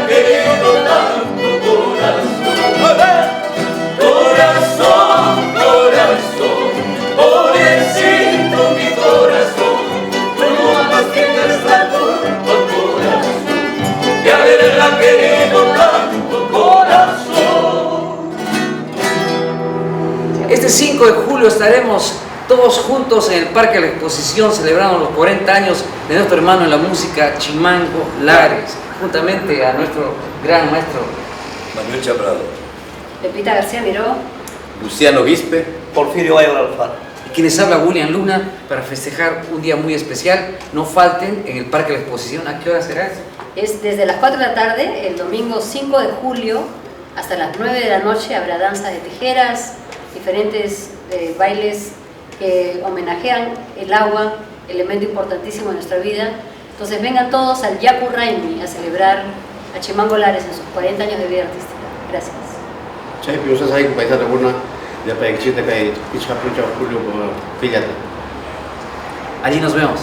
querido tanto, corazón. Corazón, corazón, pobrecito mi corazón, tú no más tienes la culpa, corazón, de haberla querido tanto, corazón. Este 5 de julio estaremos todos juntos en el Parque de la Exposición celebrando los 40 años de nuestro hermano en la música, Chimango Lares, juntamente a nuestro gran maestro Manuel Chaprado, Pepita García Miró, Luciano Guispe, Porfirio Ayala Alfaro. y quienes habla William Luna para festejar un día muy especial. No falten en el Parque de la Exposición. ¿A qué hora será? es desde las 4 de la tarde, el domingo 5 de julio, hasta las 9 de la noche habrá danza de tijeras, diferentes bailes que homenajean el agua, elemento importantísimo en nuestra vida. Entonces vengan todos al Yapu Raimi a celebrar a Chimango Lares en sus 40 años de vida artística. Gracias. Chay piusa sai paisa alguna de pa existe que picha julio fíjate. Allí nos vemos.